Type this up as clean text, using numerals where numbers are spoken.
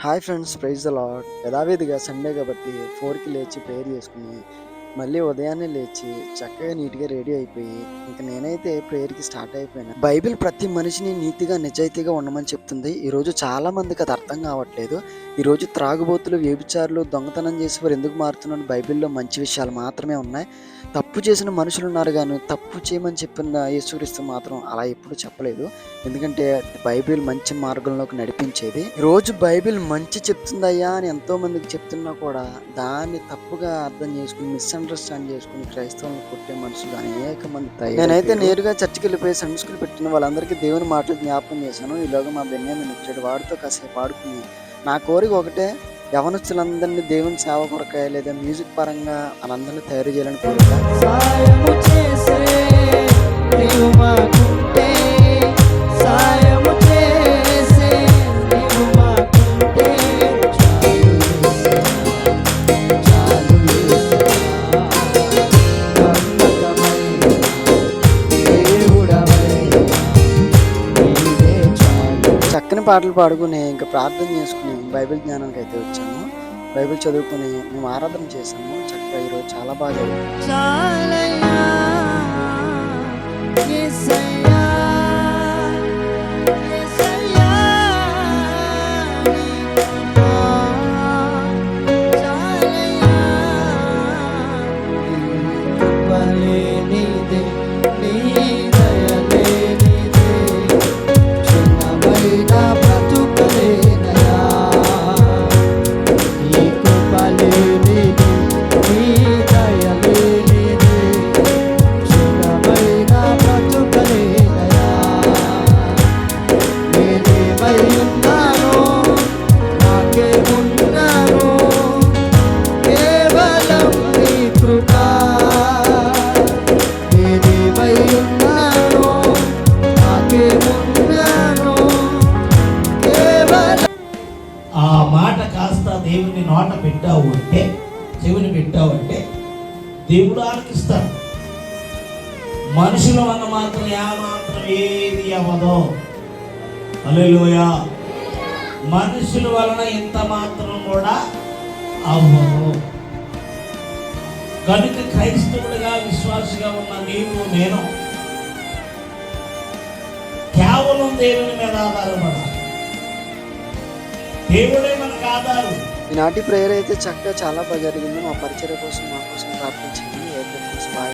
Hi friends, praise the lord. యథావిధిగా Sunday కాబట్టి 4కి లేచి ప్రేయర్ చేసుకుని, మళ్ళీ ఉదయాన్నే లేచి చక్కగా నీట్‌గా రెడీ అయిపోయి, ఇంక నేనైతే ప్రేయర్‌కి స్టార్ట్ అయిపోయాను. బైబిల్ ప్రతి మనిషిని నీతిగా, నిజాయితీగా ఉండమని చెప్తుంది. ఈరోజు చాలా మందికి అది అర్థం కావట్లేదు. ఈరోజు త్రాగుబోతులు, వ్యభిచారులు, దొంగతనం చేసేవారు ఎందుకు మారుతున్నారు? బైబిల్‌లో మంచి విషయాలు మాత్రమే ఉన్నాయి. తప్పు చేసిన మనుషులున్నారు గానీ, తప్పు చేయమని చెప్పిన యేసుక్రీస్తు మాత్రం అలా ఎప్పుడు చెప్పలేదు. ఎందుకంటే బైబిల్ మంచి మార్గంలోకి నడిపించేది. ఈరోజు బైబిల్ మంచి చెప్తుందయ్యా అని ఎంతో మందికి చెప్తున్నా కూడా దాన్ని తప్పుగా అర్థం చేసుకుని, మిస్‌అండర్‌స్టాండ్ చేసుకుని క్రైస్తవులను కొట్టే మనుషులు అనేక మంది నేనైతే నేరుగా చర్చికి వెళ్ళిపోయి సండే స్కూల్ పెట్టిన వాళ్ళందరికీ దేవుని మాటలు జ్ఞాపకం చేశాను. ఈలోగా మా బెన్యామిన్ వచ్చాడు. వాడితో కాసేపు ఆడుకుని, నా కోరిక ఒకటే, యవనస్తులందరినీ దేవుని సేవ కొరకే లేదా మ్యూజిక్ పరంగా వాళ్ళందరినీ తయారు చేయాలని కోరిక. సాయము చేసే నీవు మాకుంటే, సాయము చేసే నీవు మాకుంటే చాలు చాలు నమ్మకమైన దేవుడవైనా నీవే చాలు. చక్కని పాటలు పాడుకుని ఇంకా ప్రార్థన చేసుకుని బైబిల్ జ్ఞానానికి అయితే వచ్చాము. బైబిల్ చదువుకుని మేము ఆరాధన చేసాము. చక్కగా ఈరోజు చాలా బాగా జరిగింది. చాలయ్యా యేసయ్యా యేసయ్యా నీ కృప చాలయ్యా నీ కృప లేనిదే నీ దయ లేనిదే చిన్నమైన బ్రతుకలేనయా నీ కృప లేనిదే నీ దయ లేనిదే చిన్నమైన బ్రతుకలేనయా నేనేమై ఉన్నానో నాకేమున్నానో కేవలం నీ కృప నేనేమై ఉన్నానో నాకేమున్నానో కేవలం ఆ మాట కాస్త దేవుని నోట పెట్టావు అంటే, చెవిని పెట్టావు అంటే దేవుడు ఆలకిస్తాడు. మనుషుల వల్ల మాత్రం మాత్రం ఏది అవ్వదో. హల్లెలూయా. మనుషుల వలన ఇంత మాత్రం కూడా అవ్వదు. కనుక క్రైస్తవుడిగా, విశ్వాసిగా ఉన్న నీవు నేను కేవలం దేవుని మీద ఆధారపడాలి. దేవుడే మనకు ఆధారం. ఈనాటి ప్రేయర్ అయితే చక్కగా చాలా బాగా జరిగింది. మా పరిచర్య కోసం, మా కోసం ప్రార్థించండి.